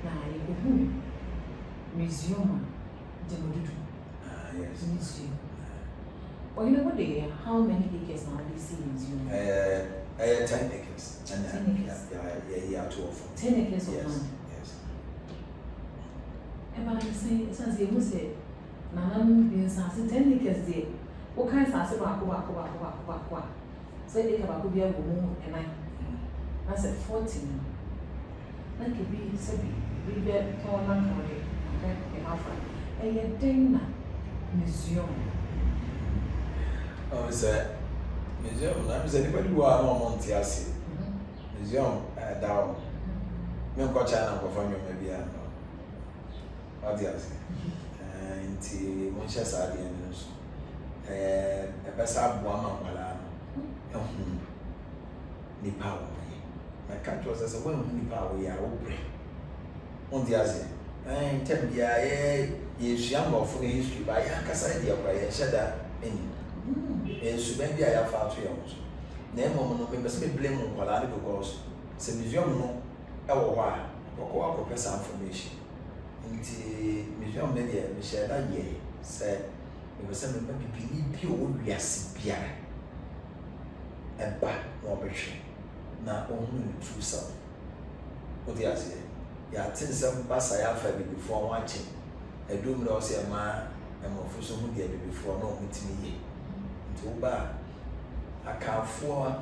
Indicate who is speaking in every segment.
Speaker 1: Now you go museum,
Speaker 2: Yes.
Speaker 1: Museum. Well, you know what they are? How many acres now do you see museum?
Speaker 2: 10 acres.
Speaker 1: 10 acres.
Speaker 2: Yeah, 2 of them.
Speaker 1: 10 acres of
Speaker 2: Yes.
Speaker 1: land.
Speaker 2: Yes.
Speaker 1: And I say, since you must say, Nana means 10 acres there. What kind of answer about say they can be a woman and I said 14. Like a bee, said, we bet tall and county, and Alpha, and a dinner museum.
Speaker 2: Oh, it's a museum. I'm saying anybody who are on Montiasi. Museum down. No coach and perform maybe I know. What do you say? And Manchester at the end. A best up one on Malano. Nipa. My country was as a woman Nipa, we are open. On the other, and tell me, is young of the history by Yankasai, by a shedder in. And so maybe I have found 3 years. Name of members may blame on Colorado because the museum no our why or professor information. In the museum media, Michelle that year said it was something maybe you yes, Pierre and back more betrayal. Now only true self. What do you say? Yeah, 10 some bus I have before watching. A doom loss a man and more for some before no meeting me. Uba I can't afford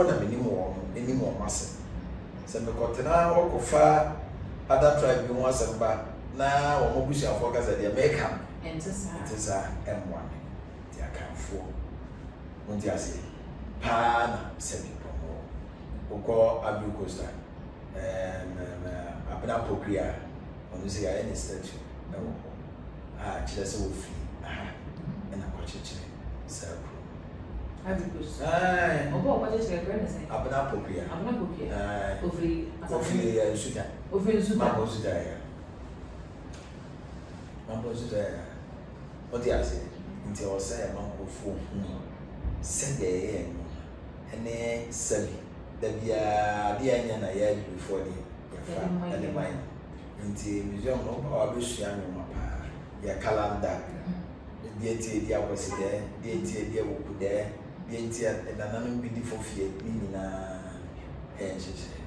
Speaker 2: them anymore muscle. Some cotton or far other tribe you want some back now or Mobushi focus at their makeup.
Speaker 1: And it is
Speaker 2: M1. They can't afford. Won't you say? Pana semi promo. Oko Abu Costa. Abna Pokria. On the say any statue. Just a free. And a watch it. Circle.
Speaker 1: Aye. What is your grandson?
Speaker 2: Abna Pokria.
Speaker 1: I'm not cooking.
Speaker 2: Hopefully, Sudan.
Speaker 1: Over
Speaker 2: Mambo Sudan. Mambo Sudan. What do you say? Until I say a mambo for send the air and then Sally. There be a dear Yana yard before the mine. Until museum no power wish young mapa. Your calendar. The was there, the would there, the and another beautiful fear, meaning and she said.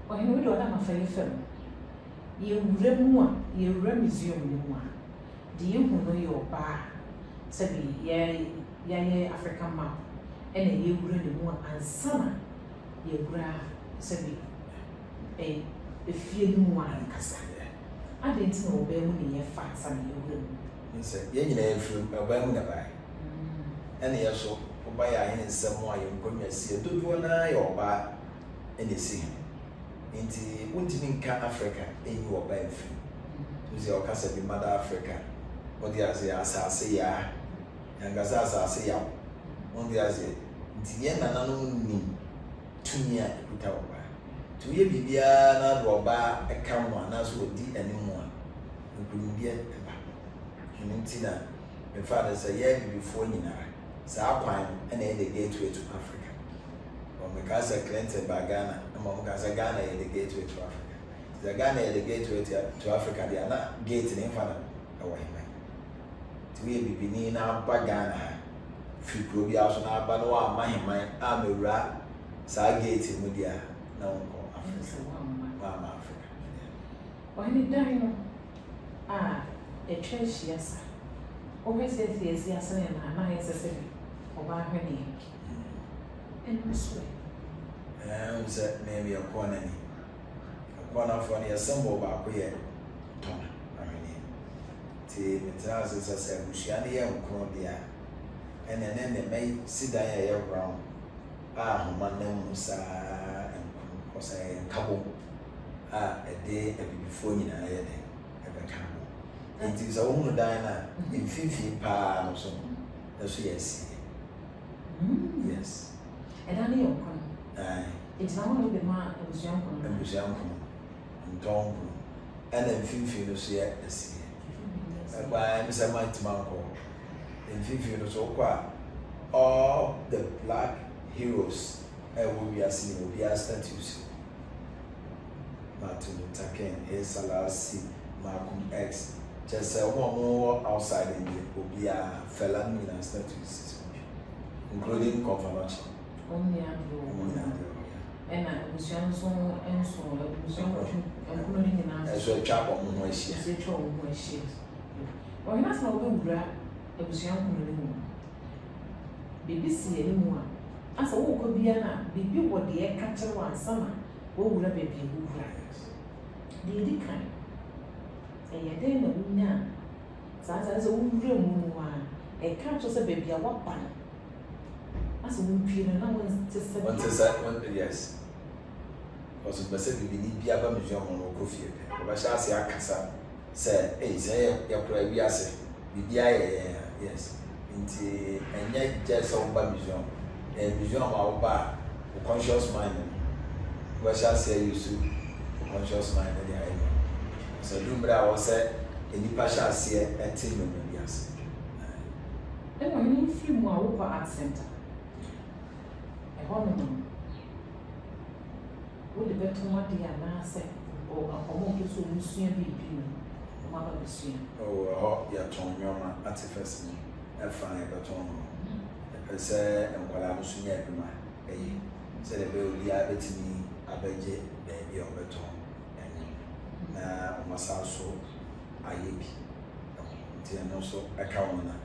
Speaker 1: Well, you don't have a fair film. You rem you resume one. Do you know your bar? Sabi, yeah, African map. And you really more and summer. You grab, Sabi, a feeling more and cassa. I didn't know where you fat some you will.
Speaker 2: Yen from a well never. And yes, so by a someone you couldn't see a good one eye or by any sea. Into Wintiminka Africa in your bed. Is your casa be Mother Africa? What the Azia say ya, and Gazaza say ya. On the Azia, Tien and unknown 2 years without. 2 years be not or by a come one as would D and more. You couldn't be Tina, my father said, yeah, before you know, Southpine and then the gateway to Africa. Or my cousin Clinton by Ghana, and my cousin Ghana the gateway to Africa. The Ghana the gateway to Africa, they are not gating in front of away. To be being now by Ghana, few probably also now, but no, my I'm a rat, so I gated with ya now Africa. Mama Africa.
Speaker 1: Why did I know? A church, yes. Always says yes, and I necessary or her name. And this way.
Speaker 2: And said, maybe a corner. A corner for the assemble back here. Tom, I mean, T. Metras is a said, Mushiani and Colombia. And then they may sit down here around. My name was a couple. A day before you know, ever come. It is a woman diner in 50 pounds or so. That's yes. Yes.
Speaker 1: And I know it's not only the man who was young
Speaker 2: and Tom and then 50 years yet. By Mr. Mike Manco in 50 years or all the black heroes will be as seen will be as statues. Martin Luther King, Selassie, Malcolm X. Just one more outside in the Obia Fellow Minister to including confirmation.
Speaker 1: Only and I was young so and so, including in answer.
Speaker 2: As a chap on my shit.
Speaker 1: As a chap on my shit. Well, that's not what we it was young woman. BBC anymore. As a walk of Biana, baby, what the air catcher one summer, what would a baby who cries? The kind. And yet, then the woman, such as a woman, a catcher a baby, a what pan. As a woman, no one to say,
Speaker 2: yes. Was a specific Biaba Museum on Coffee. But shall say, I can say, say, your prayer, we are saying, yes. Into and yet, just over museum. A museum our bar, the conscious mind. What shall say you soon? Conscious mind. So, Dumbra was said, and you shall see a team of yes.
Speaker 1: Then when you feel more over art center, a woman would the better what the answer or a home to soon see a baby. Mother be seen.
Speaker 2: Oh, your tone, your man, artifice, a fine baton. I say, and while I was soon yet, said a baby, I bet me, I bet you, baby, or baton. And now, must also, I yip. And also, a counter,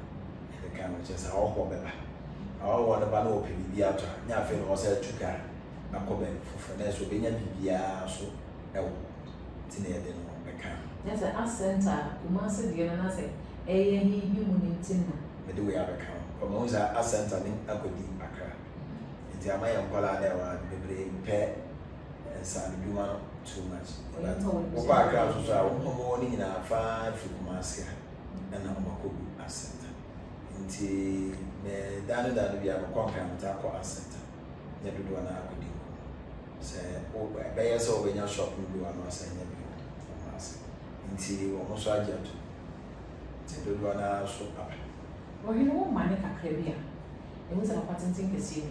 Speaker 2: the camera just all better. I want about no PBA, nothing was a chuka, a comment for finance will be a BBA, so, Tina didn't account.
Speaker 1: Yes, I center, who must say, and I say, a you wouldn't tin.
Speaker 2: But do we have account? From those are center in Aberdeen, Accra. It's a Mayan Kola, there were the pet and some human too much. But Accra was our morning in our 5 Fukumaska and Namakobu as center. Until Dana that we have a concrete taco as center. Never do an Aberdeen. Say, oh, by us over in your shopping, do an answer. Until almost I get to do one hour so up.
Speaker 1: Well, you know, money can crave. It was a patenting the city.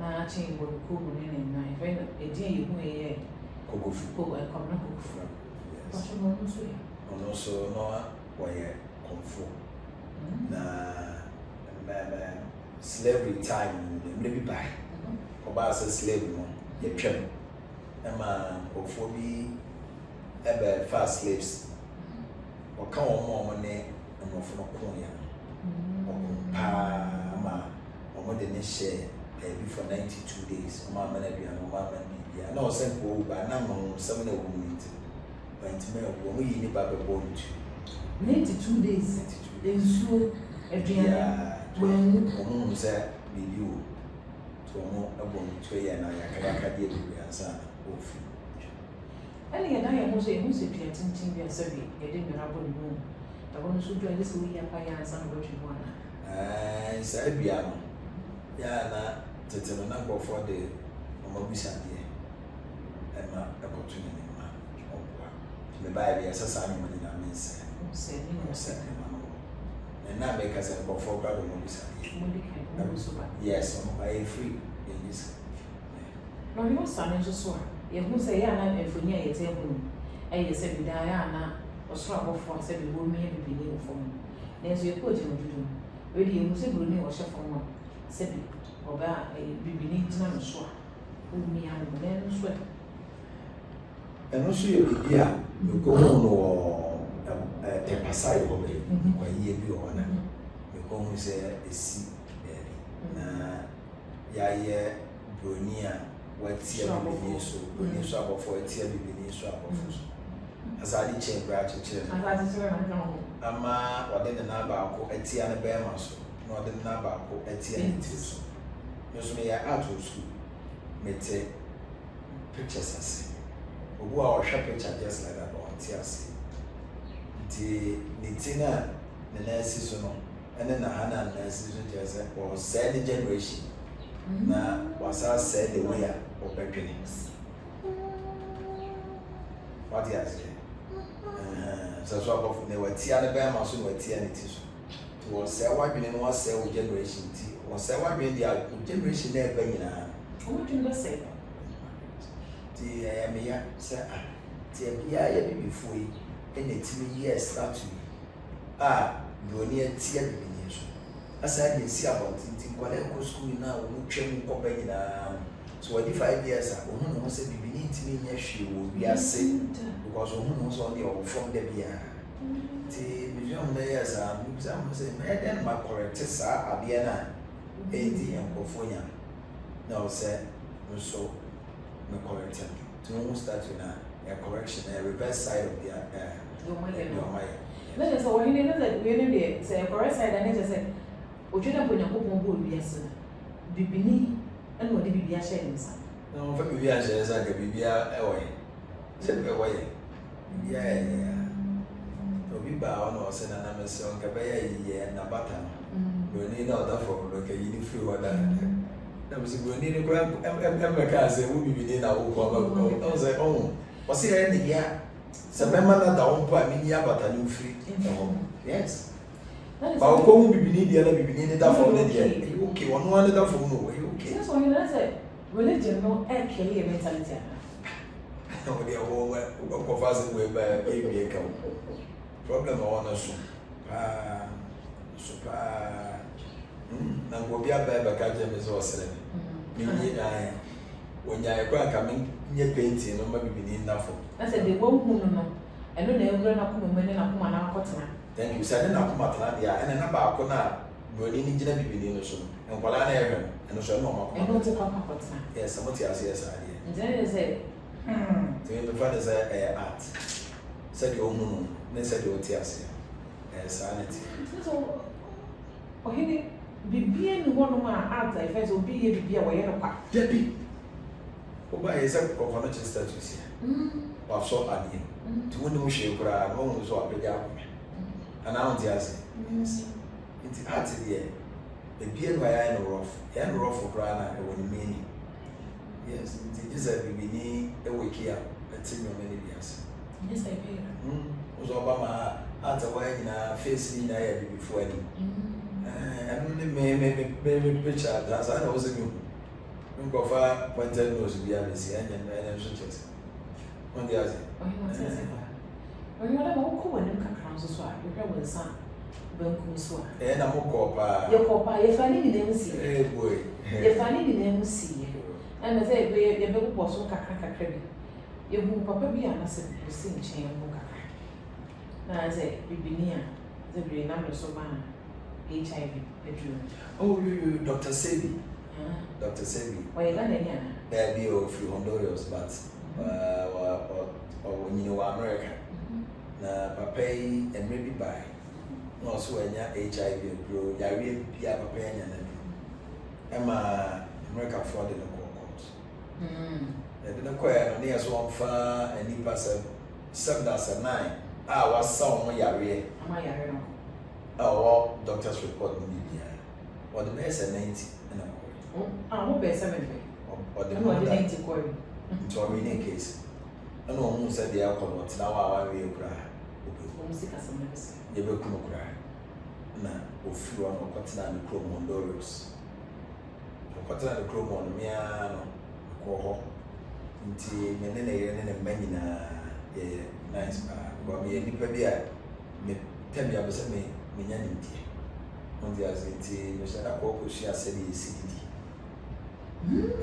Speaker 1: Now, chain would cool in my friend, a dear you may go for a common cook for. What's your moment? And also, no, why comfort. Now, slavery time, maybe by about slavery, a trim. Emma, or for me. Ever fast slaves or come on more money and more from a corner or Pama or more than a share before 92 days. Mamma and Mamma and I know sent go by number 7 women went to mail when we need Baba born to 92 days. They so Adriana when
Speaker 2: said you to a bone to and I can't get the answer.
Speaker 1: Any and I am also a music teaching me a survey, a dinner abon room. I want to do this week and pay and some virgin one.
Speaker 2: I said, Biano. Yana, to tell a number for the Mobisa dear. And my opportunity, to me buy the assassin when I mean, say, and now make us a for God of Mobisa. Yes, I am free in this.
Speaker 1: No, you was son just one. Who say, Yana, if we near a table, and you said, Diana, or struggle for 7 women and be new for me. There's your coach in the really, you say, Bruni or chef on one, said, or that a beginning to know, sure, who me and then sweat.
Speaker 2: And also, you go on or a Pasai of it, or ye be honor. You go and say, a sea, baby. Brunia. What's your baby so? When you swap for a tear, baby, swap of as I did change gratitude. Ama, or then another a tear and a bear muscle, nor the number a tear and tis. Use me out of school. May take pictures as who are sharp picture just like that on tears. The Nitina, the nurses, and then a Hannah nurses or said generation. Now, was I said the way or beginnings. What do you say? So, swap they were tea and the bear muscle were tea and it is. Was say what been in one cell generation tea, or say what been the generation there, Benina.
Speaker 1: What do you say?
Speaker 2: The Amia, sir, Tia bia ya bi before yi ene timi years that broni atia bibini so asa dey see about it kwale ko school na wo twem ko ba nyina so wadi 5 years ohu no say bibini timi nya hwe wo wiase because ohu no so dey from the bia ti museum na years museum say me den ma correct sa abia na edi enkofonya na o say no so me correct to who start na a correction a reverse side of the
Speaker 1: no just so when you know that we know say a correct side and just say ojuna bonya ko bo wiase bibini and what bibia share nsa
Speaker 2: no for bibia share nsa ga bibia ewe se ewe yeah obi ba ono se na na mese on ka ba ye na bata no ni na oda for lo ka yini free wada na mese go ni ko em ka se wo bibini na wo ko ba o se on o se ya ni ya se mema na da on pa mi ya bata ni free yes ba ko mu bibini dia na bibini ni da for ne dia okay one one da for no okay
Speaker 1: so you know say religion no e kill your mentality
Speaker 2: no dia wo ko fast we ba e bi ka problem on so na go bia ba ka je me so sere ni ni na onya e kwa ka me nye painting no ma bibini na for
Speaker 1: I said they won't hu no eno na egre na kuma mene na kuma na akotena
Speaker 2: thank you said na kuma tana dia ene na ba ko na broni ni gina bibini no so enkwala na ehwe eno so no ma
Speaker 1: eno te kwa akotena
Speaker 2: yes mo ti ase yes ade
Speaker 1: nje say
Speaker 2: to me fa say art said o mu ne said o ti ase sanity
Speaker 1: so o hini bibia ni wono ma art I first obi ye bibia wo ye no kwa
Speaker 2: debi o ba ye say ko no status wa so ade to woni mo hwe kura no mo so apega ana on ti ase it's art there the beer no ya no rough kura na e woni meni yes it is a bibini e wikia atinyo many years
Speaker 1: yes I pay
Speaker 2: so ba ma ata wa nyina face ni na ya before ni anu ne me picture da sa na was me go fa pointed nose bia be si anya na so chet on the other
Speaker 1: when you want to go when you can so so you can with son banku so
Speaker 2: na mo ko pa
Speaker 1: your papa your family ni dem si
Speaker 2: boy
Speaker 1: your family ni dem si and I say we be go so kakra bi you papa bi ana se si nchen mo kakra na say bibinia the brain na so man HIV bedroom
Speaker 2: oh you Dr. Sebi Dr. Sebi
Speaker 1: why you Ghanaian
Speaker 2: there be of Honduras but or when you are America na papa yi emre bi bai no so anya HIV grow ya we bia papa anya na bi ema America for the court the no kwaya no near so fa ani pass 7-9 was some yare
Speaker 1: am I yare no
Speaker 2: oh doctor's report ni bia or the best 90 na
Speaker 1: mo be 70
Speaker 2: or the
Speaker 1: 90 ko
Speaker 2: into a meaning case and no said the alcohol not now our way cry
Speaker 1: musika sama bese
Speaker 2: ye be kuma cry na ofiwa no kwatina ni chrome Honduras kwatina ni chrome on me no ko ho nti menene ye ne manyina nice ba me nipa bia me temia be se me nya nti on the as nti me shada ko ko shi asedi CDD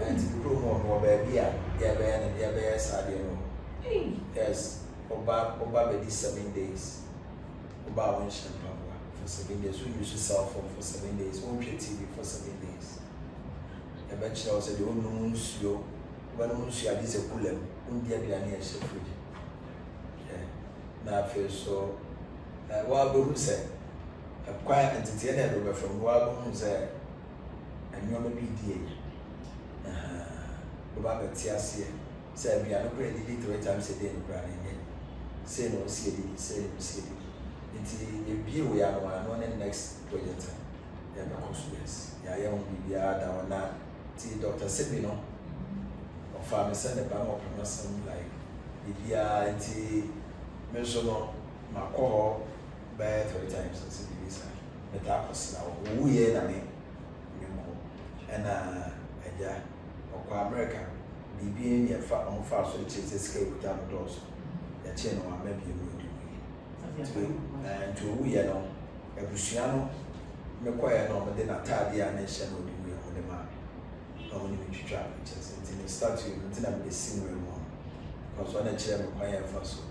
Speaker 2: and chrome on wo ba bia ya be sade no yes Oba be 7 days. Oba won shampoo for 7 days. We used to sell for 7 days. Won play TV for 7 days. Eventually, I said, "Oh no, monsieur, when monsieur had this problem, dia biani e fridge." Yeah. Na first so, wa be who say, a quiet entity na do from wa be who say, and you be dia. Oba be tiasie. Say biani ko edit 3 times a day no brand. Say no see say nti e bie we ya no next project ya be conscious ya ya won bibia da wana ti Dr. Sebi no of farm send the ban of person like bibia nti me so no makọ by 3 times so bibisa meta kosi na wo ye na me ko na eja okwa America bibia ni fa on fa so chese scale down doors ya che no maybe you would to we no ebusua no me kwaya no me de na tade a na hye no de we o de ma no ni me twitwa pictures until start to until I'm the same way more because when I share me kwaya first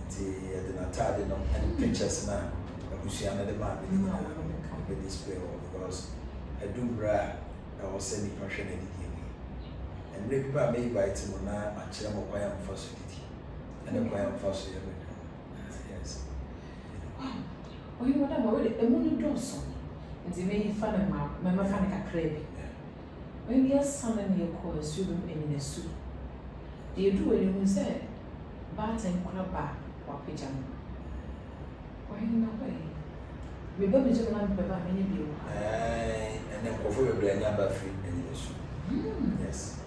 Speaker 2: until the na tade no and pictures na ebusua na de ma be display because I do bra I was sending passion in the and people may invite him na a chair mo kwaya first and then kwaya first yes.
Speaker 1: Oh, you want to know the moon does so. And they may fun and mamma fan a crab. When your son and your call swim in the soup. Do you do what you say? Bat and crab or pigeon. Why in a way? We go to the lamp about many of you.
Speaker 2: And then go for your brain number 3 in the soup. Yes.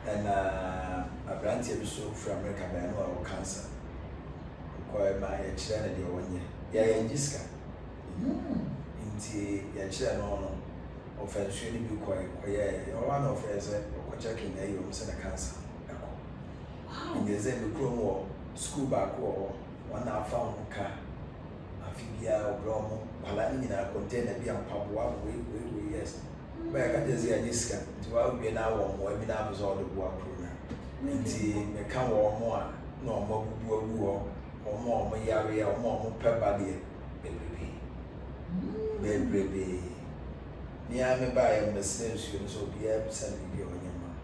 Speaker 2: And a branch episode from America by no cancer. Quite my children the 1 year. Yeah, in Jiska. Into your children of a shady be quite one of us or checking a you send a cancer. And there's a chrome war, school back war, 1 hour found car. A fibia or bromo, Palani in a container be a pub 1 week, yes. But I can't say a Jiska to be an hour more, I mean, I was all the work. Into the come or more, no more or more yari or more per body, baby. Near me by a same student, so be able to send me your man.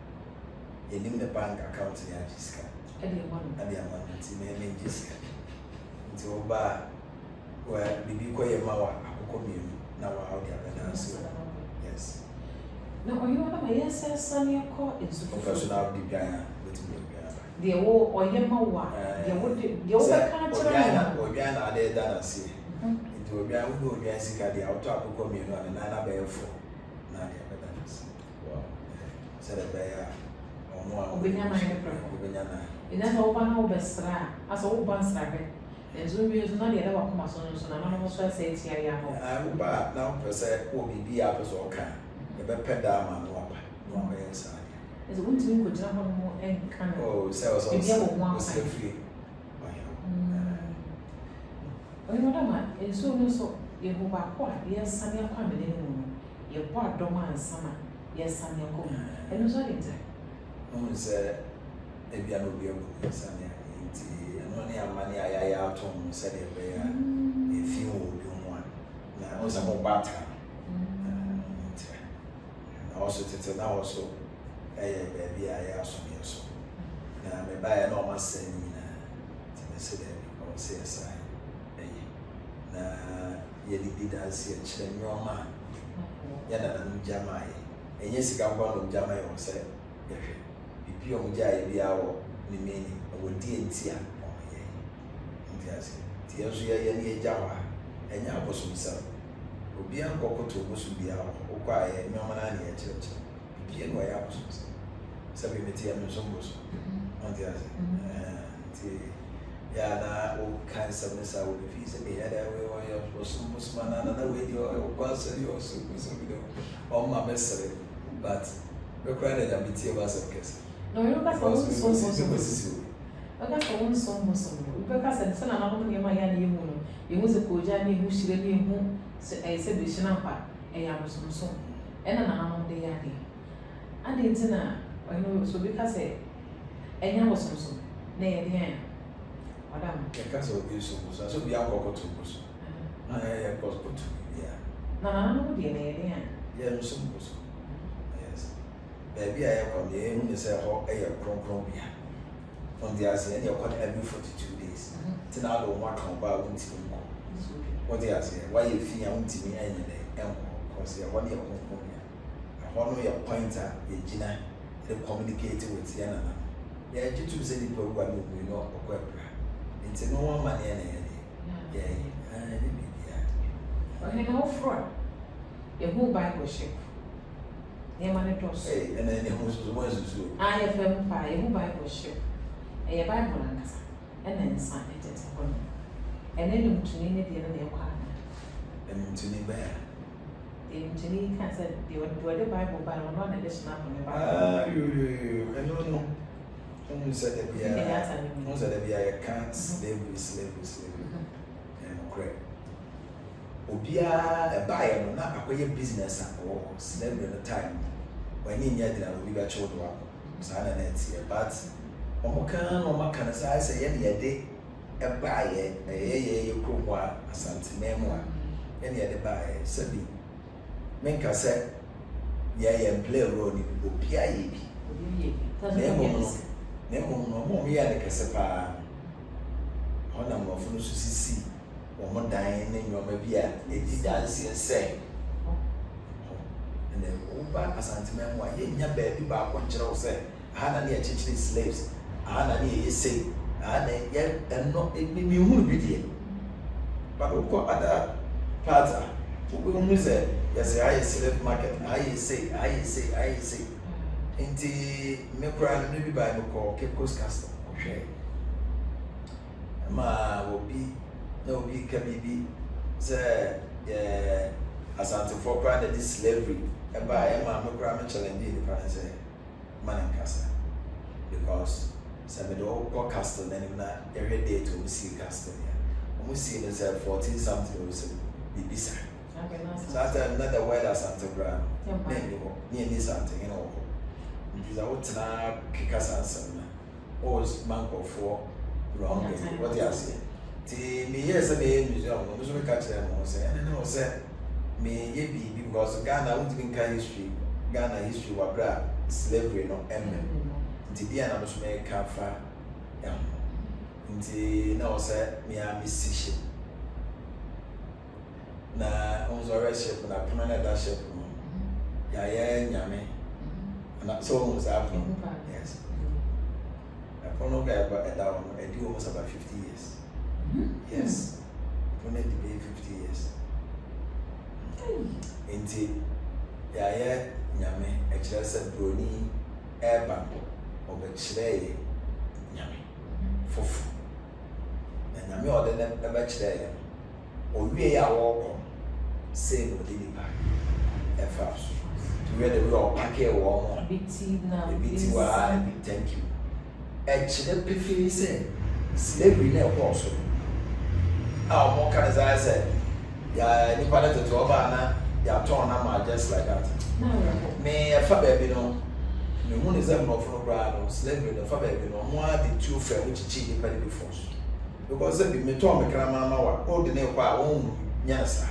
Speaker 2: You need the bank account in Jiska. And the amount of name Jiska. Into a bar where Bibi Koya Mawa, commune, now out the other. Yes.
Speaker 1: No, you want my yes, son, your call is a
Speaker 2: professional designer.
Speaker 1: The old or Yamawa, the old country,
Speaker 2: or Yana, they done see. Into a young who is the outer commune and another bear for Nadia Badanas. Well, said a bear or more. In an open over stra, as old ones like it. And soon we use not yet about Comason, so I almost say, I will buy now per se will be apples or can. The better dam and one inside. As a winter could jump on more and can so was free. Oh, you know, and so you who are quite, yes, some young family, your part doma and summer, yes, some young woman, and was all in there. Only said, maybe I will be able to send and only a money I out on said a few will be one. Now I was a more batter. Also, to now also. Baby, I also knew so. Now, I may buy an almost saying, to the city or CSI. Now, you did as a chain your man. Yana Jamai. And yes, you can go on Jamai or say, if you are Jai, be our meaning, or DNT. Yes, Tia Java, and Yabo himself. Will be uncle to be our quiet, no man at church. Bien way out. Sabimity and Zumbos on the other. Yeah, all kinds of this I would be feasting me. Had I was Zumbos man, another way or was also on my best, but required a bit of us, I guess. No, you know, that's also I got for one song, because I said, I'm not my young woman. You was a Kojani who should be home, I said, we should not buy a Amazon song, and an amount the idea. I didn't know, I know, so because I was some nay, the end. Madame, the castle will be so good, so be our to us. I was good to yeah. No, dear, near the end. Yes, some was. Yes. Baby, I have on the end, is a whole air from here. From the Asian, you're on every 42 days. Then I don't want to come back when you go. What they are saying, why you feel I want to be any day, because you're 1 year old. One way a pointer, a Gina, they communicate with Yana. Yeah, you two say the program will know a quack. It's no one money any. Yeah, I know fraud. A whole Bible ship. Near Manitos, and then the host was to I have them by a whole Bible ship. A Bible and then sign it at home. And then to name it in their partner. And to name bear. Jenny can't say they would do the Bible, but I'm not additional on the Bible. You, I don't know. Who said that we are can't slavery. And correct. Obia a buyer, not a business or slavery at the time. When in yet, I will be a children. Sana here, but Omokan, as I say, any day, a buyer, a Kumwa, a Santi Memoir, any other buyer, Sabi. Menka said, yea, and play a role in Opia. Nemo, me and the Casapa. Honor of Nusi, or more dying in your Mabia, it dance and say. And then, Oba, a Santi Memoir, your baby back one child said. Hana near teaching slaves, Hana near say, Hana yet and not it may be who but of course, other parts who will say, yes, I slave market, I say, into Mekran, maybe by the call, Cape Coast Custom, okay. Ma will be no big Kabibi, say, Asante for granted this slavery, and by Emma Mekran challenge the parents. Manankasa because some do castle then every day to see castle here. We see the 14 something also Bibisa. So after another word as Santa near this something, you know. It is out now Kikas and always bank of 4 wrong. What you say? Me here's a museum, we catch them and then say me ye be because Ghana would be history, Ghana history was bra. Slavery no nti bia na so make kafa nti na o say me a missiship na on ship na permanent ship no ya nyame na so on was happen yes upon no guy but down I do almost about 50 years yes when it be 50 years nti ya nyame ekire se broni eba obekire nyame fofu na nyame ode na ebekire owie ya wo say no dey back efa so to where the we pack e wo mo biti wa thank you ekire pefe say slavery na e so a mo kan say ya ni pa na to oba na ya turn am just like that. Me a fa baby no. Me who is them of no brand slavery no fa baby no. Mo a the two friend which chi dey pay before. Because say me to me kra mama wa o de ne kwa won nya sa.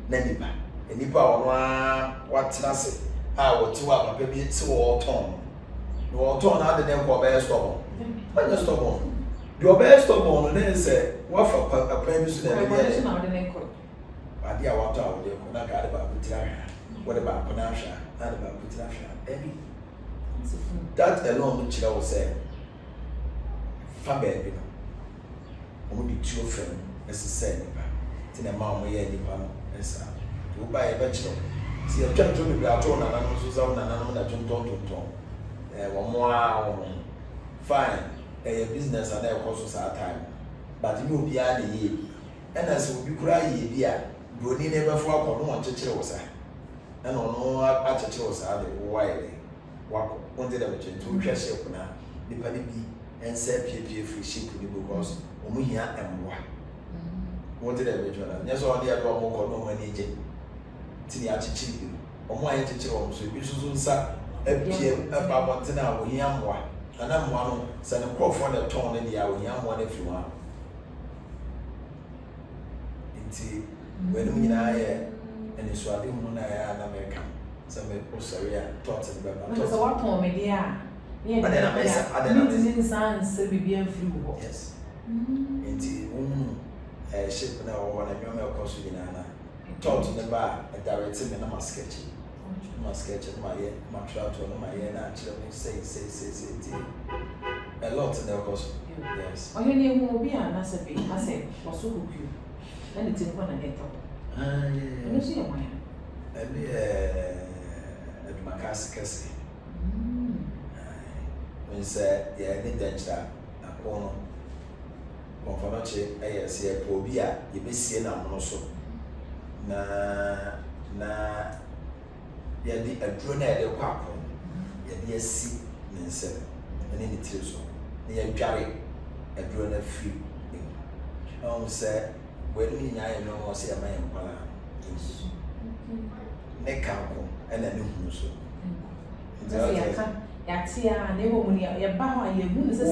Speaker 2: Na nipa. Nipa ono a watena se. A wo ti wa papa bi ti wo ton. No ton na de ne kwa be stop. When you stop on. The best stop on na say wa fa a plan bi so na be. Adi a wato a wo de ko na ka de ba putira. What about Panasha? And about Putrasha? That alone, which I will say, Faber, only 2 of them, as I said, in a mamma, any panel, as I buy a bachelor. See a gentleman with our tone and I was on and I know that you don't. One more fine, a business and their costs our time, but you will be at the year. And as you cry, dear, you need never for no one to chill was I. And no attitudes are the wide walk wanted them to dress up now. The penny be and say free ship because we here and what wanted them to just all the other more no money. Tini attitude or my attitude so you soon sat about one thing now we am what and I'm one send a crop for the tone in the hour we am one if you want. When we are and it's what you know in America. Some people say, thoughts about
Speaker 1: it. So, what home media? But then I didn't say, be bien flu.
Speaker 2: Yes. Indeed, a ship now, one of your course in Anna. Taught in the bar, and directed me my sketch. My sketch of my trout on my ear, naturally say, a lot in the course. Yes.
Speaker 1: Oh, your name will be an answer, I said, was so good. Then it's in one and get up. You see a man.
Speaker 2: Maybe at Macassi. When said, yeah, I didn't that a corner. Confonoche, I see a pobia, you be seeing a monoso. Na, ya di a drone at the quack, ya dear sea, and said, ɛne ne tiri so ne yɛdware aduro no afiri ɔhu sɛ wɔanim nyinaa yɛ no ɔsɛ yɛma yɛ nkwala ne ka ko ɛna ne hunu so
Speaker 1: yate a ne wɔ mu ne yɛba hɔ a yɛhu ne sɛ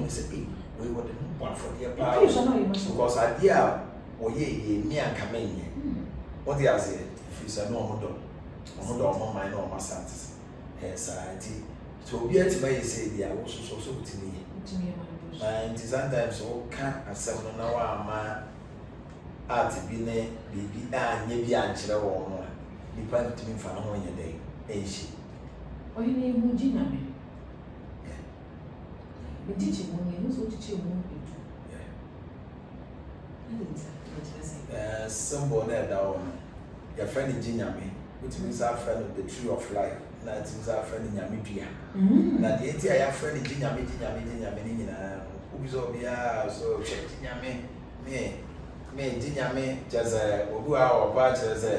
Speaker 2: sɛ wei wɔde no bɔ afɔdeɛ paa because adeɛ a wɔyɛ yɛni anka mɛnyɛ wɔde aseɛ ɛfiri sɛ ne ɔmo dɔ ɔmo man na ɔmo asante saa nti sɛ obi atima yɛ sɛ bi a wososo so wotumi yɛ nti sometimes woka asɛm no na woama art bi ne biribi a nyɛ bi ankyerɛ wɔn no a nipa ntumi mfa ne ho nyɛ dɛn ɛnhyɛ
Speaker 1: ɔyɛ na ehu gyi nyame ntikyi mu ne ɛno sɛ wotikyi mu
Speaker 2: symbol na ɛda hɔ no yɛfrɛ no gyi nyame wotumi nsa afrɛ no the tree of life na wotumi nsa afrɛ no nyame dua na deɛ nti a yɛafrɛ no gyi nyame ne nyinaa wobi sɛ obiara so hwɛ gyi nyame me gyi nyame kyerɛ sɛ obi a ɔba kyerɛ sɛ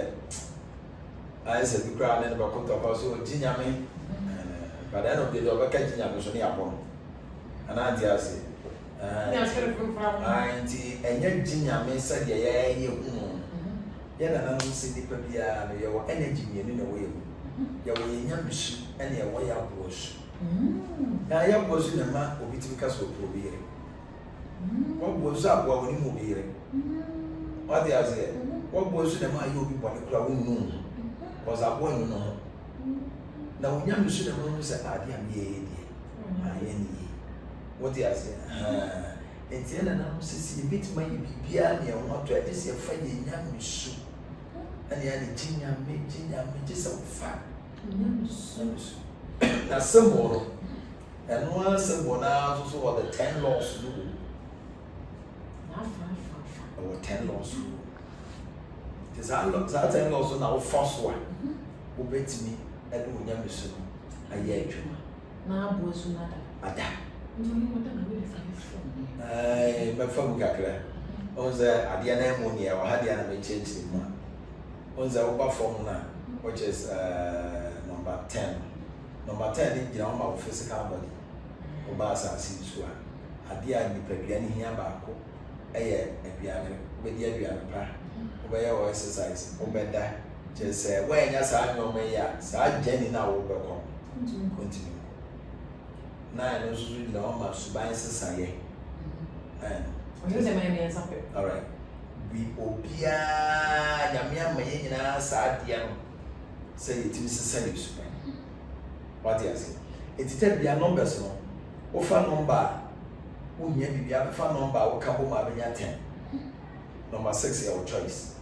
Speaker 2: ayɛ sɛ bi koraa ne ne bɛkotɔkɔ so gyi nyame but end of the day ɔbɛka gyi nyame so ne yɛabɔ no anaa nti ase nti ɛnyɛ gyi nyame sɛdeɛ yɛyɛ hu no yɛ nananom sɛ nnipa biara no yɛwɔ energy mmienu na ɛwɔ yɛ mu yɛwɔ yɛ nyame su ɛne ɛwɔ yɛ aboɔ su na yɛ aboɔ su na ma obi tumi ka sɛ ɔpɛ obi yere wɔboɔ su aboa wɔne mu obi yere wɔde aseɛ wɔboɔ su na ma ayɛ obi bɔne kora wonnu wɔsɛ aboɔ nnu no ho na wo nyame su na ma hu sɛ adeɛ a meyɛyɛ deɛ ayɛ ne yie wɔde aseɛ nti yɛ nananom sisi yɛbɛtumi ayɛ biribiara ne ɛho ato ɛde sɛ yɛfa yɛ nyame su ɛne yɛade gye nyame gye sɛ wofa nyame su na symbol no ɛno ara symbol naa nso so wɔ the 10 laws no ɛwɔ 10 laws no nti saa 10 laws no na wofa so a wobɛtumi ɛde wo nyame su no ayɛ adwuma
Speaker 1: na aboa su no
Speaker 2: ada mɛfa mu kakra ɔhu sɛ adeɛ no mu neɛ wɔ ha deɛ na mekyerɛkyerɛ mu a ɔhu sɛ woba fam no a which is number 10 number 10 ne gyina wo ma wo physical body woba asase so a adeɛ a nipadua no hia baako ɛyɛ aduane wobɛdi aduane pa wobɛyɛ wɔ exercise wobɛda kyerɛ sɛ woanya saa nneɔma yi a saa gyani no a wobɛkɔ continue na ɛno nso so gyina hɔ ma suban sesaeɛ alright bi obiara nyame ama yɛ nyinaa saa adeɛ no sɛ yɛtumi sesa yɛ suban wate ase ɛti ta bia numbers no wofa number a wohia biribia bɛfa number a woka bɔ ma bɛnya 10 number 6 yɛ wo choice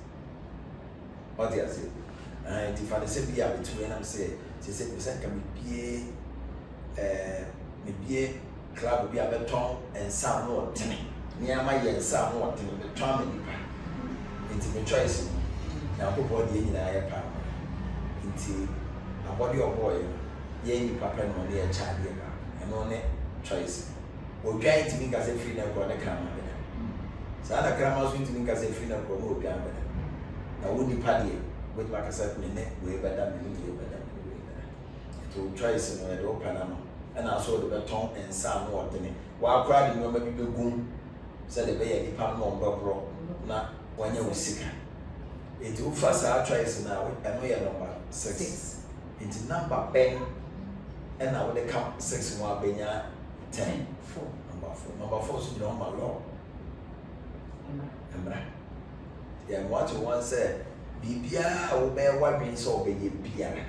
Speaker 2: wate ase nti fa de sɛ bi a bɛtumi nam sɛ sɛ sɛ nka mebie club bi a bɛtɔn nsa no ɔtene nneɛma yɛ nsa no ɔtene bɛtɔn ama nipa nti me choice no nyankopɔn deɛ nyinaa yɛ paa nti abɔde ɔbɔɔyɛ no yɛ nipa pɛ no ɔne yɛkyɛ adeɛ ba ɛno ne choice odwan ntumi nka sɛ firi no korɔ ne krama bɛda saa na krama so ntumi nka sɛ firi no korɔ ne odwan bɛda na wo nipa deɛ wobɛtumi aka sɛ mene wei bɛda mene wei bɛda nti wo choice no yɛde wo pɛ no no ɛna so de bɛtɔn nsa no ɔdene wakora de nneɛma bi bɛgum sɛ de bɛyɛ nipa no ɔmbɛborɔ na wanyɛ wo sika nti wofa saa choice no a ɛno yɛ number 6 nti number bɛn ɛna wode ka 6 mu a bɛnya 10 number 4 so gyina hɔ ma law mmara yɛmmoa to wɔn sɛ biribiara a wobɛyɛ wadwen sɛ wobɛyɛ biara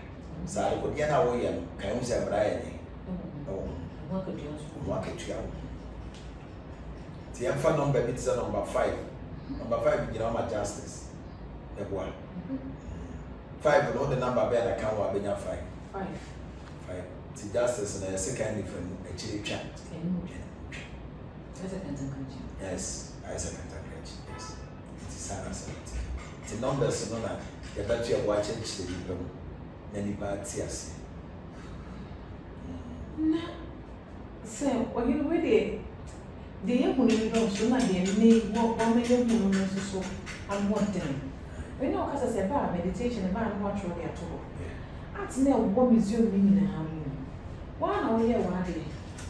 Speaker 2: saa adekodeɛ no a woyɛ no kan hu sɛ mmara yɛ ne wakatua wo nti yɛmfa number bi te sɛ number 5 number 5 gyina ma justice ɛboa 5 no wode number bɛɛ na ka wo a bɛnya 5 nti justice na yɛsɛ kan nifa mu akyire twa yes ayɛ sɛ kantakrakyi yes nti saa na sɛ nti numbers no na yɛbɛto yɛboa akyerɛkyerɛ nipa mu na nipa ate ase
Speaker 1: na sɛ ɔyɛ wede deɛ yɛhu no bi dɔɔso na deɛ ne wɔma yɛhu no no nso so ahoɔden ɛne ɔkasa sɛ ɛbaa meditation ɛbaa no watwerɛ de ato hɔ ate na ɛwɔ museum no nyinaa mu waa na woyɛ w'adeɛ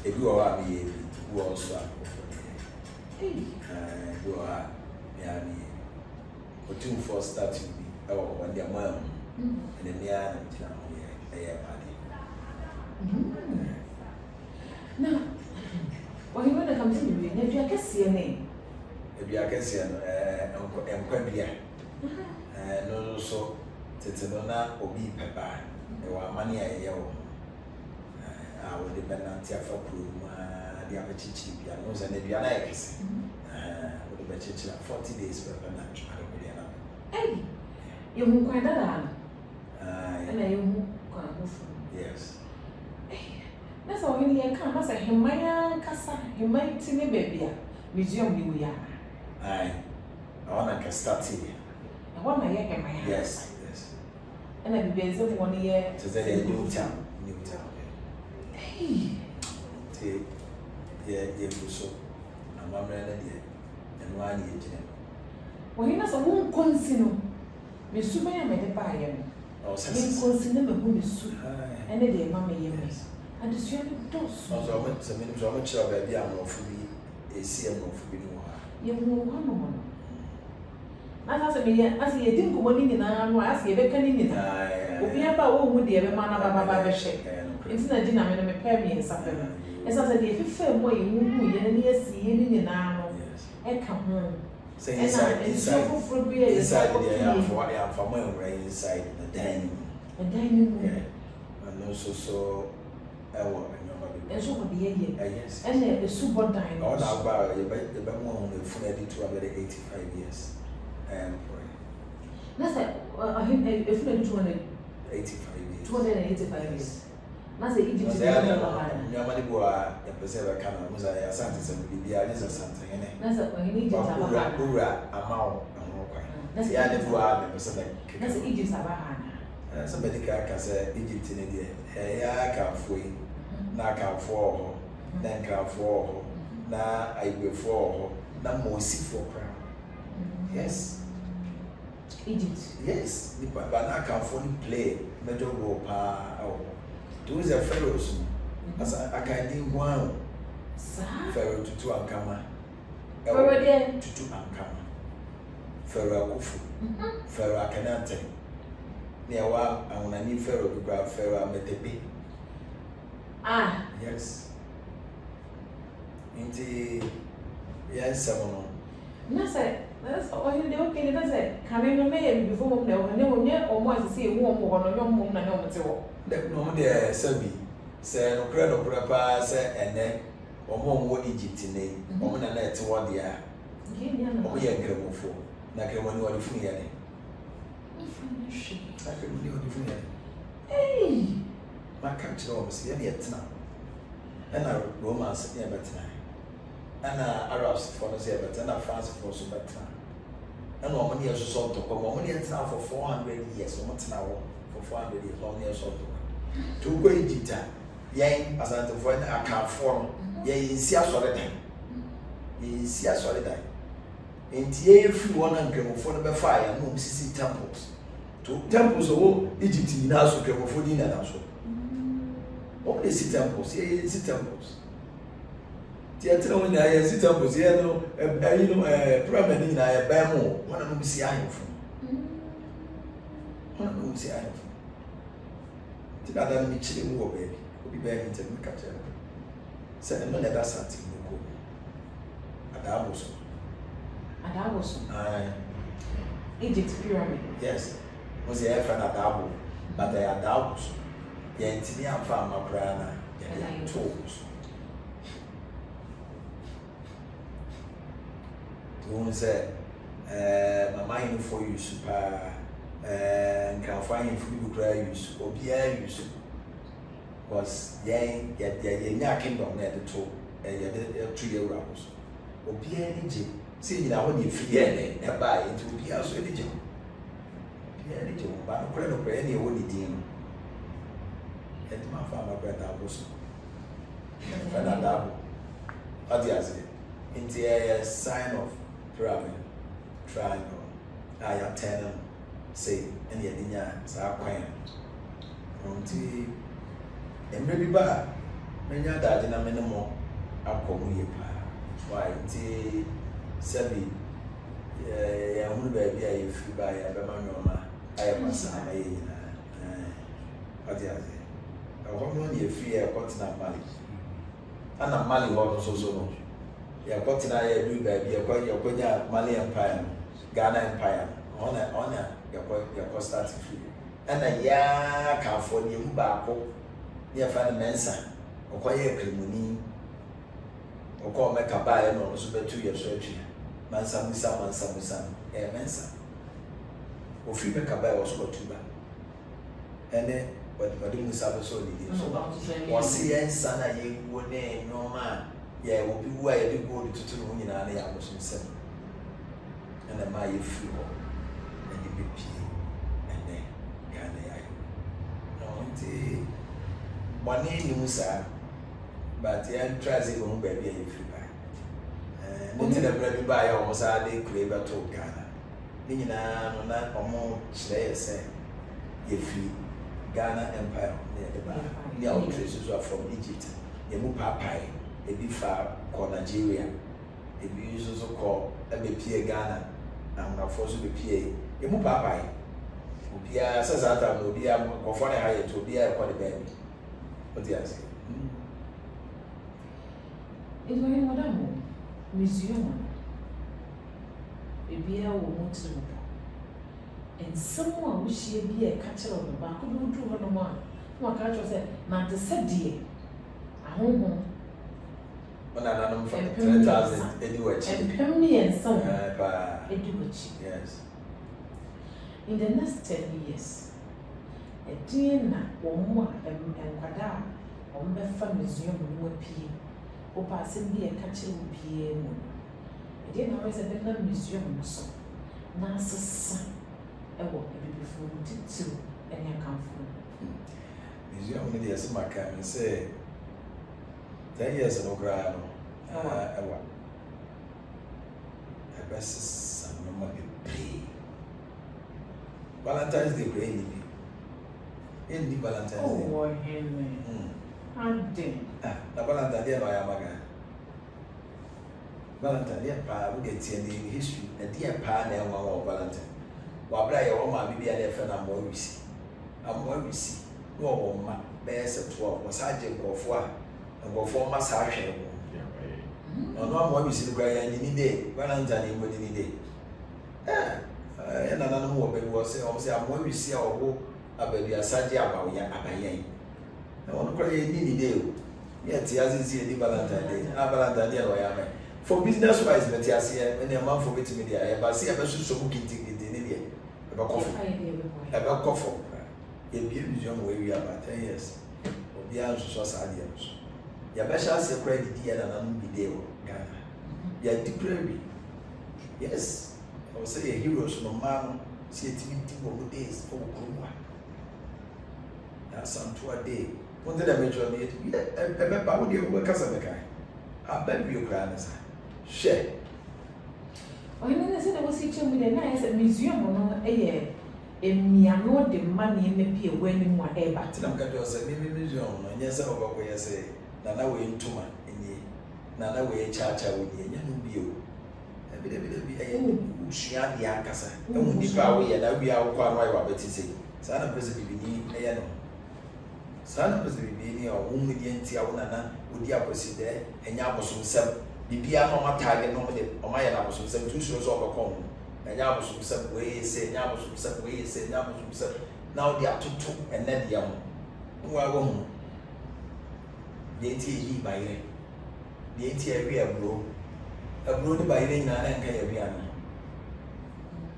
Speaker 2: ebi wɔ hɔ a meyɛ bi wɔ nso a
Speaker 1: Hey.
Speaker 2: Ebi wɔ hɔ a meyɛ meyɛ otumfoɔ statue bi ɛwɔ hɔ wɔde ama ɛho ɛna ne ara na gyina ho yɛ ɛyɛ pade.
Speaker 1: Na wɔn na kam sɛ bibi na dua kɛseɛ ne
Speaker 2: Dua kɛseɛ no nkwadua no nso tete no na obi pɛ baa ɛwɔ amane a ɛyɛ wɔ a wɔde bɛnante afa kuro mu a de abɛkyekyere bia no sɛ na dua no ayɛ kɛse wɔde bɛkyekyere 40 days bɛbɛ na adekɔdeɛ no
Speaker 1: Hey. Yɛhu kwan dada no ɛna yɛhu kwan foforɔ.
Speaker 2: Yes.
Speaker 1: Na sɛ wɔn yɛ ka na sɛ heman kasa heman ti ne baabi a museum ni wɔ ya.
Speaker 2: Aye. I want to start here.
Speaker 1: I want to hear heman.
Speaker 2: Yes.
Speaker 1: Ɛna bibi ɛsɛ wɔn yɛ.
Speaker 2: To say the new town.
Speaker 1: Hey.
Speaker 2: Te yɛ so amammerɛ no deɛ ɛno ara ne yɛgyina mu.
Speaker 1: Wɔn na sɛ wɔn nkɔnsi no mesu bɛyɛ mɛde baayɛ no. Yɛn nkɔnsi na mɛhu mesu ɛne deɛ ɛma mɛyɛ mɛ. Adesua no dɔɔso.
Speaker 2: Ɔsɔ ɔmo sɛ menim sɛ ɔmo kyerɛ baabi a mmorɔfo bi esi mmorɔfo bi no wɔ ha.
Speaker 1: Yɛhu hɔ no. Na sɛ meyɛ asɛ yɛdi nkɔmmɔ ne nyinaa no a asɛ yɛbɛka ne nyinaa. Obiara ba a wɔn mu deɛ ɛbɛma na baba bɛhwɛ. Nti na di na me no mepɛ mmiɛnsa pɛ no. Ɛsɛ sɛ deɛ fifa mu a yɛhu yɛn ne yɛsi yɛn ne nyinaa no ɛka ho.
Speaker 2: So inside the
Speaker 1: inside the
Speaker 2: dining
Speaker 1: room.
Speaker 2: And also so and
Speaker 1: so what the year.
Speaker 2: Yes.
Speaker 1: And the super dining.
Speaker 2: All about the Bamon the 85 years.
Speaker 1: That's like if 285 years. 285 years. That's the Egypt.
Speaker 2: Nobody go a preserve a camera, was a Santa be a little something in it.
Speaker 1: That's what in Egypt.
Speaker 2: Amount that's the other two
Speaker 1: that's the Egypt.
Speaker 2: Somebody can say Egypt in India. I can't free. Now can't for then can't for now I will for now more see for crown. Yes.
Speaker 1: Egypt.
Speaker 2: Yes. But I can't fully play major role. Those are pharaohs. As I can't do one. Pharaoh to two Ankama.
Speaker 1: Pharaoh there.
Speaker 2: To two Ankama. Pharaoh Kufu. Pharaoh Akanate. Near one, I want to need Pharaoh to grab Pharaoh Metepe.
Speaker 1: Ah.
Speaker 2: Yes. Inti, yes, someone.
Speaker 1: That's it. That's all you do. Okay, that's it. Coming on me before home, no, or more to see a woman or no woman, no material.
Speaker 2: No, there, Sabi. Say, no credit, Papa, say, and then, or more Egypt in a woman and let what they are. Oh, yeah, Gremo for. Like a one word free. I can do it.
Speaker 1: Hey,
Speaker 2: my country almost yet now. And our Romans near better. And Arabs for us here, but and France for so better. And one years or so to come, 1 year now for 400 years, or what's now for 400 years, 1 year so to go Egypt. Yang as I to I can't form. Ye see a solid time. Ye see a solid time. In tea, one and come for the fire, no see temples. To temples of Egypt in house came for dinner also. All they see temples, here see temples. Theatre when I see temples, here no, pyramid in a bamo, one of them see iron from. One of them see iron from. Together, me chilling war baby, will be back into the catcher. Said no, that's something you go. Adaboso. Aye.
Speaker 1: Egypt pyramid.
Speaker 2: Yes. Was the friend at Dabo, but they are doubles. Yantinia found my brana and tools. To say, my mind for you, super, and can find food cry use or be a use. Was yang, yet the kingdom at the toe, and yet 2 year rounds. Or be any gym. See, now when you fear and buy it will be also the gym. But no credit for any old team. And my farmer bread doubles. And a double. What do you say? Into a sign of pyramid, triangle. I am ten, say, and yet in your South Queen. And maybe bad. menya daade na mene mo akɔmu yɛ paa why nti sɛbi yɛn hunu baabi a yɛfiri ba yɛ bɛma nneɛma ayɛ masa ama yɛ nyinaa ɔde ase ɛhɔ no ne yɛfiri yɛ kɔtena Mali ana Mali hɔ no so no yɛkɔtena yɛ du baabi yɛkɔnya Mali Empire Ghana Empire ɔna yɛkɔ start free ɛna yaa kaafo ne mu baako ne yɛfa no Mensa ɔkɔyɛ krimoni ɔkɔ mɛka baeɛ na ɔno nso bɛtu yɛ so atwi Mansa Musa Mensa ofiri mɛka baeɛ wɔ so bɛtu ba ɛne wɔde Musa bɛ so ɔdidi so wɔse yɛ nsa na yɛguo ne nneɔma a yɛ obi wu a yɛde guo de tutu ne ho nyinaa ne yɛ abosomsɛm ɛna ma yɛfiri hɔ ɛde bɛpie ɛnɛ Ghana yɛ ayɛ nti bɔne nim saa but yɛn try sɛ wɔn baabi a yɛfiri ba ne ti na bra bi ba yɛ wɔn saa de kure bɛto Ghana ne nyinaa no na wɔn kyerɛ yɛ sɛ yɛfiri Ghana Empire ne yɛde ba ne a wɔn trace so from Egypt yɛn mu paapae ebi fa kɔ Nigeria ebi nso so kɔ ɛbɛpie Ghana na amunafo nso bɛpie yɛn mu paapae obiara sɛ saa ta no obiara kɔfɔ ne ha yɛ to obiara kɔ de baabi ɔdi ase.
Speaker 1: It's very modern. Museum. Maybe I will want to. And someone wish she be a catcher of the back of the true no one. What catcher said, not the said dear. A home.
Speaker 2: When I don't from 10,000 anyway.
Speaker 1: And Pemmy and some. Yes. In the next 10 years, a dear woman and Quada on the family museum will appear. O passing be a catcher will be a moon. A dear now is a better museum so. Nasa son, a walk before two, and you come from.
Speaker 2: Museum with the Asmaka and say 10 years ago, Grano. A best some money pay. Valentine's Day, great. In the Valentine's Day.
Speaker 1: Oh, Henry.
Speaker 2: Na Valentine dia no ayamaga. Valentine dia pa we get in history. Na dia pa na enwa wo Valentine. Wa bra ye wo ma bibia na efe na mo wisi. Amo wisi. No wo ma be se to wo sa je nkofo a nkofo ma sa hwe wo. No amo wisi bra ya ni day. Valentine mo ni day. Na no mo be wo se o se amo wisi a wo ababi asaje abawo ya abayen. Na one call you need day. Yet he hasn't seen any Valentine Day. Valentine Day or Yama. For business wise, but yes, and a month for me to media. But see, I bet you so booking in the India. About coffee. About coffee. A museum where we are about 10 years. Or the answers was ideas. Yabasha said, credit dear and I'm be there. Ghana. Yet declare. Yes. I will say a hero, so no man, see it in days for Kuma. Some 2 a day. One day I mentioned it. I remember when you were Casameca. I bet you grandson. Share.
Speaker 1: When I said I was teaching with a nice museum or a year, and me, I know the money may be a winning whatever.
Speaker 2: I'm going to say, maybe museum, and yes, I will say, Nana way into my in ye, Nana way charger with ye, young view. Every day be a Shian Yakasa, and when you go away, and I be our quite right, what say. Sana President be a Sana President be or only the Antiana would the opposite there, and Yabos himself. Bibia no ma target no de o ma ya na bosom sem tu suro so obekon na nya bosom sem we say nya bosom sem we say nya bosom sem now they atoto and then dia mo nwa wo hu de ti yi bayire de ti awi abro ni bayire nyina na nka ya wi ana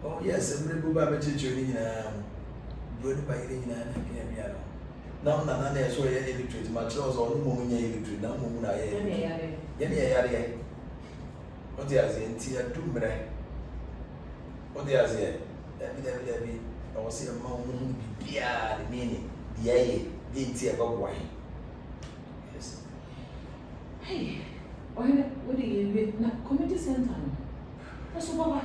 Speaker 2: oh yes emre bu ba be chicho ni nyina abro ni bayire nyina na nka ya wi ana na na so ya illiterate ma chiro so no mo nya illiterate na mo mu na ya yare what they are saying tia dumbre what they are saying dabi I was saying ma mu bibia the meaning the aye the tia go why yes
Speaker 1: hey what do you na community center no so baba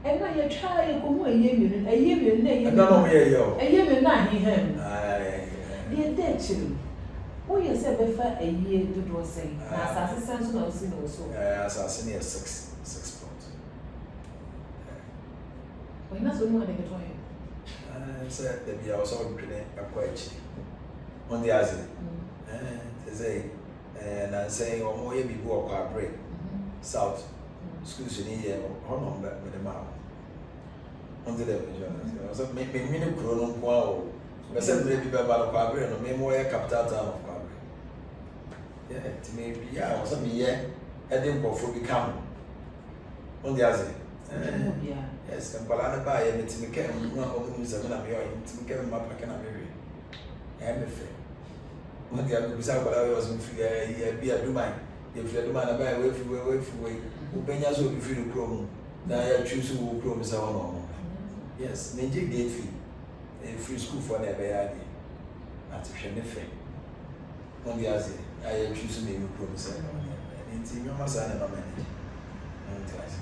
Speaker 1: and na you try go mo ayemi na
Speaker 2: no me yo
Speaker 1: ayemi na he hem they dead too Oh, yes, I prefer a year to do say. Assassin, no, so.
Speaker 2: Assassin is 6 pounds.
Speaker 1: When that's when I get to him.
Speaker 2: Said that we are also a quite on the other. They say, and I say, or more be walk our break. South schools in here, on with the mouth. On the level, so make me a grown wow. But suddenly be about Quabre and maybe more capital town of Quabre. Yeah, to me, yeah, or something, yeah, I didn't go for become on the other. Yes, and Balana by a meeting, me came, not only seven of your to get him up like an American. I'm a fair. When the other beside what I was in fear, be a do mine. If you do man about away from way, Ubenya will be free to chrome. Now I choose who will chrome is our normal. Yes, Ninja gate fee. A free school for never idea. That's a shame. On the other, I choose to name chrome. And your son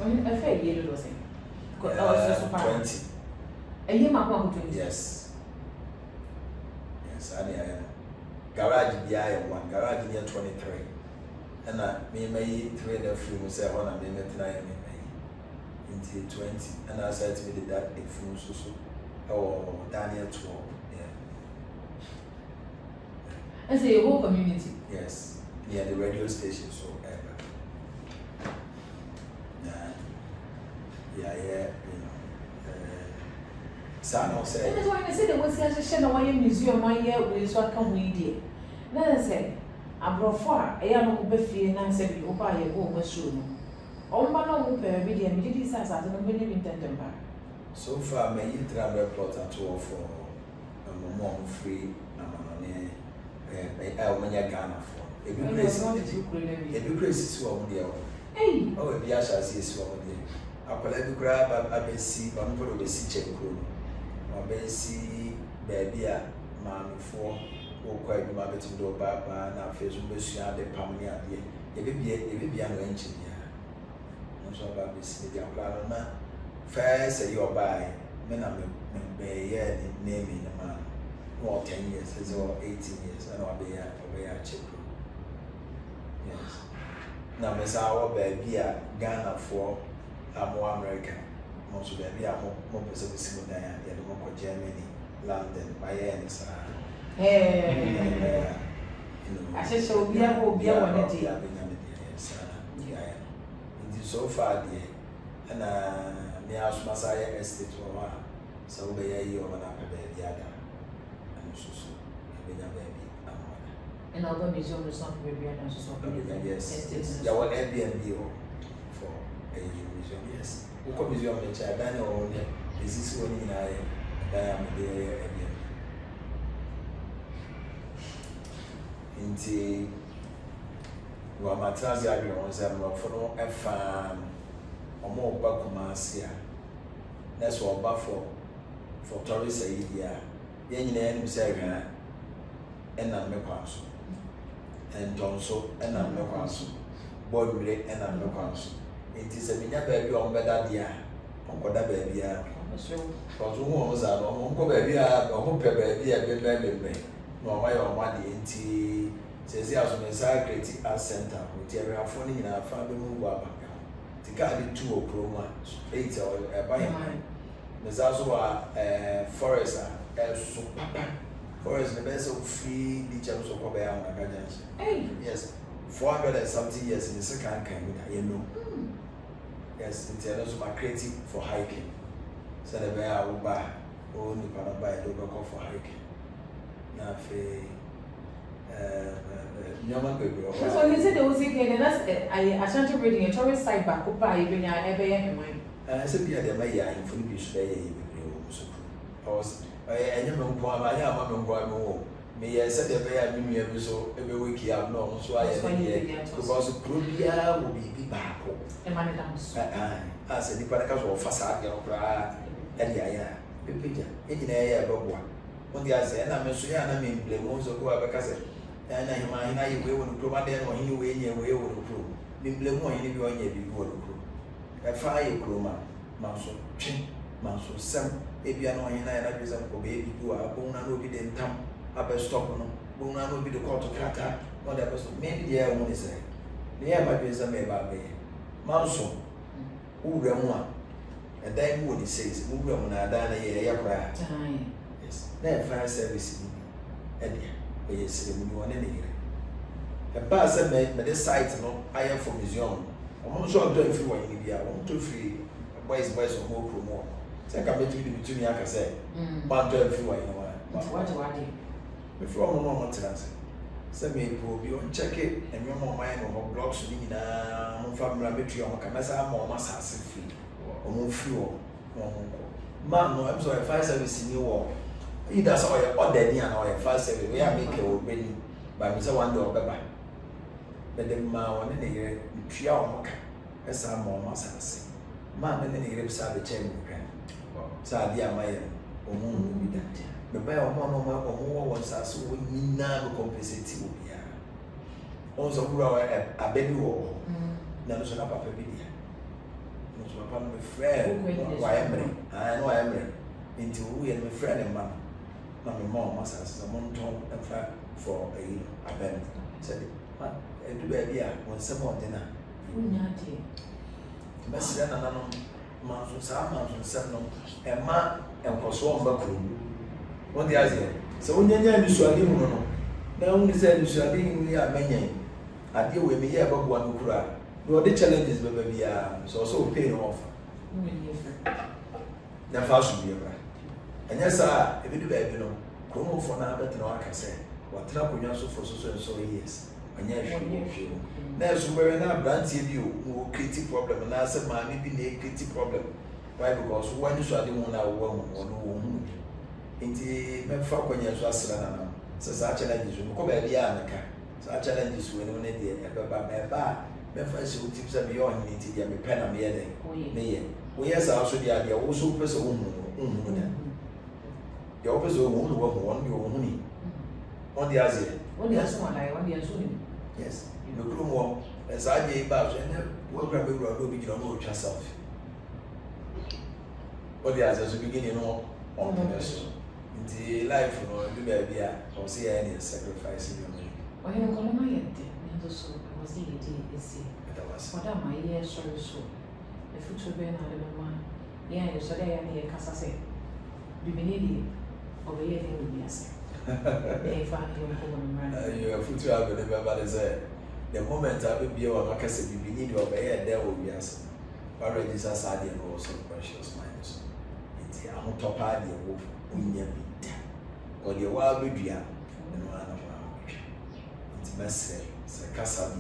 Speaker 2: and
Speaker 1: a fair year, was it?
Speaker 2: 20.
Speaker 1: A year, my mom, 20.
Speaker 2: Yes. Yes, I am. Garage BI1, garage near 23. And I may trade a few myself on a minute until 20. And I said to me that if you or Daniel 12. Yeah.
Speaker 1: And say a whole community.
Speaker 2: Yes, near the radio station, so yeah, you know. Son said,
Speaker 1: that's why I said there was a shadow of museum 1 year with what come we did. Then I said, I brought far, a young Buffy and I said, you buy a home mushroom. All my long pair, really, and did this as I don't believe in Tentember.
Speaker 2: So far, may you travel plot at all for a more free, a Ghana for. If you crazy, swam the
Speaker 1: Hey,
Speaker 2: oh, if you shall see swam the I could grab a bessy, one put of a sea check room, or bessy, baby, man, for. Quite my bit to do Baba, now face Monsieur de Pamia, if it be an engineer. No, so about this media plan. Fair say you're by, men are naming a man, more 10 years or 18 years, and I'll be a check. Yes. Now, Miss Our baby, Ghana for more American, most of them be a more specific than the more Germany, London, Miami.
Speaker 1: Hey, I said, so be a whole beer one day.
Speaker 2: So far, dear, and me house Messiah estate or so be a year when I pay the other. And so, baby,
Speaker 1: and I'll be so something baby and so
Speaker 2: yes, there were Airbnb for a museum, yes. Who come museum in China or is this one in I am there. Inti wa matrazi agre won se no for no efa omo oba Kumasi a na so oba for tourist idea ye nyina enu se hwa ena mekwanso entonso ena mekwanso bodure ena mekwanso inti se binya ba bi o mbeda dia onkoda ba bi a so who was that onko ba bi a onko pe ba bi a be no why o ma di inti says as on Integrity Art Center with the area for in our family move up. The guy 2 Okroma 8 or a buy. There's also a forest forest the best of free the chance of Kobe. Yes, 400 and something years in the second kind, you know. Yes, it's also my creative for hiking. So the bear will buy only buy a local for hiking. Now,
Speaker 1: so he said there was again, and that's I shan't reading a tourist site back up by even ever in mind.
Speaker 2: I said, yeah, there may I inform you today. Because I am on point, I am on point. May I said the bear me every so every week you have no, so I am here because Prubia will be back.
Speaker 1: And my dance.
Speaker 2: I said, the Paracas or facade, your cry, and yeah, the picture in the air above one. When the answer, and I'm a Suyan, I mean, blame also go up a cassette. And I will provide them or anyway, you will prove. Be blame one in your year before the crew. A fire chroma, Manso, Chin, Manso, Sam, Abiano, and I represent for baby who are born and obedient time, up a stop on When I will be the call to Kata, what that was maybe the air one is there. The air might be some baby. Manso, who Ramwa, and then what he says, who Ramana Dana Yakra. Yes, then fire service in Eddie, where you see when you want any. A person made this site, no, I am from museum. I'm sure I'm doing free one in India, 1, 2, 3, boys, or more. Second, between I can say, 1, 2, 3, what before my mom tells send me be on check it and your mom mind or blocks in a family laboratory on Canasa, more mass free or more fuel. Man, no, I'm sorry, fire service in your war. He does all your other day and all your fire service. We are making already by Mr. One door back. But the man, in the year, 3 hours, as some more mass. Man, and then he rips out the chain. So, dear, my own be that. The buyer of one or once I saw we never compensate you. Also, we are a baby war. None of our baby. No, my friend, why am I know I am into we and my friend and mom. My mom must have some tone and fat for a band. Said, I do baby when someone dinner. Messi and another months and 7 and ma and for so on. What the idea? So when you're usually now only said usually we are many. I deal with me here about one cry. No, the challenges, baby, so paying off. The first should be right. And yes, sir, if you do that, come for now, but no, I can say, what trouble you also for so years. And yes, now, we're not granting you who creative problem, and I said, my maybe a creative problem. Why? Because when you saw the one I won't or Inti memfa kwanya so asra na so sa challenges we ko ba dia anaka so challenges we no ne dia e ba ba memfa se utip se be yo ni ti dia me pena me ye den me ye we yes also dia dia wo so pese wo hu na ya wo pese wo hu wo won yo hu ni on dia azie
Speaker 1: won dia so na won dia so ni
Speaker 2: yes no krumo esa dia ba so ne wo gra be ro do bi gina no twa self on dia azie so beginning no on the the life no do baby or see any sacrifice in your money.
Speaker 1: Why you call my yet? And so I was eating is what am I here sorry so the future ben had a man. Yeah, you said I am casa say. Do we need or anything with yes? If I you
Speaker 2: are future I believe about is the moment I will be able to say you need to obey there will be us. Already is a sad and also precious minus. It's a hot top idea of we or the wild video and one of our intimacy, Casa,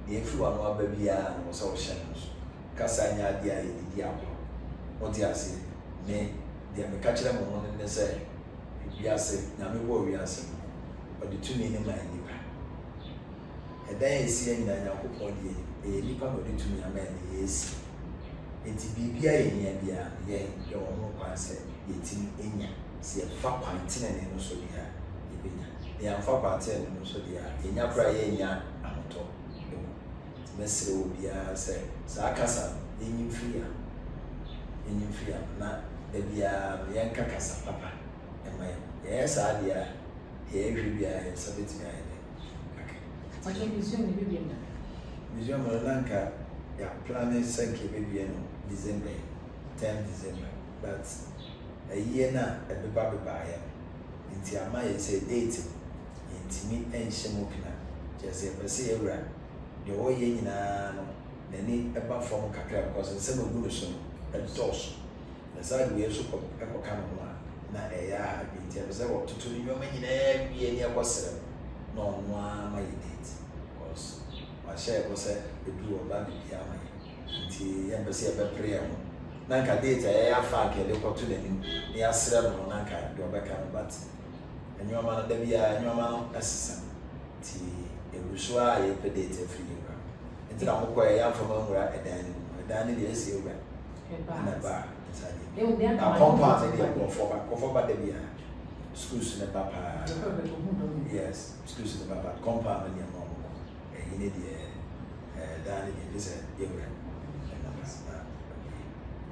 Speaker 2: the influence of baby and was all shadows. Cassania, the diablo. What do you say? Nay, they may catch them on and say, Yassi, Nami warriors, or the 2 million man. A day is seeing that your body, a lipa of the 2 million man is. It's BBA in India, yea, your own answer, eating in ya. See a fat pint and no so dear. The unfat pint and no so dear. In your prayer, in your amateur. Messi will be a say, Sarcasm, in you fear. In you fear, not the beer, the young cacasa, papa. And my yes, idea, here will be a subject.
Speaker 1: I can museum the baby.
Speaker 2: Museum of Lanka, yeah, planning Sanky baby in December, 10 December. But a year now, a baby buyer. Into a my say dating, into me and Shemokina, just a Passia, the whole year the need about from Kakra, because in some of Bullison, and Toss. The side we are super ever come on. Now, a yard, been tells what to do your many every year was no one my date. Because my share was a do about the piano. The embassy of a prayer. Nanka data, I have found the opportunity. They are several Nanka, your back but and your man, there be a new man assistant. The Rusua, a pedate for you. And then I'm quite young from Mongra and then Danny is here. And a bar. A compound for the beer. Schools in the papa. Yes, schools in the papa. Compound in your mom. You need the Danny is a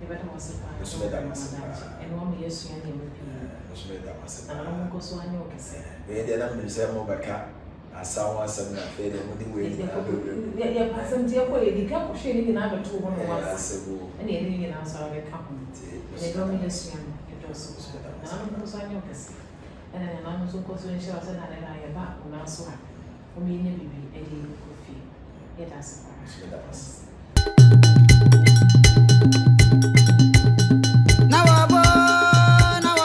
Speaker 1: You better was a
Speaker 2: no so better mas
Speaker 1: and one years you and
Speaker 2: no so better mas
Speaker 1: I don't go so I know can say.
Speaker 2: We did not miss a mobile as someone said that they wouldn't wait.
Speaker 1: Yeah, passing the way the couple shading in other 2 1 and anything in our company. They don't miss you, it was so better. Now, I know can see. And then I'm so concerned, and I about when I saw for me, maybe a coffee. It does.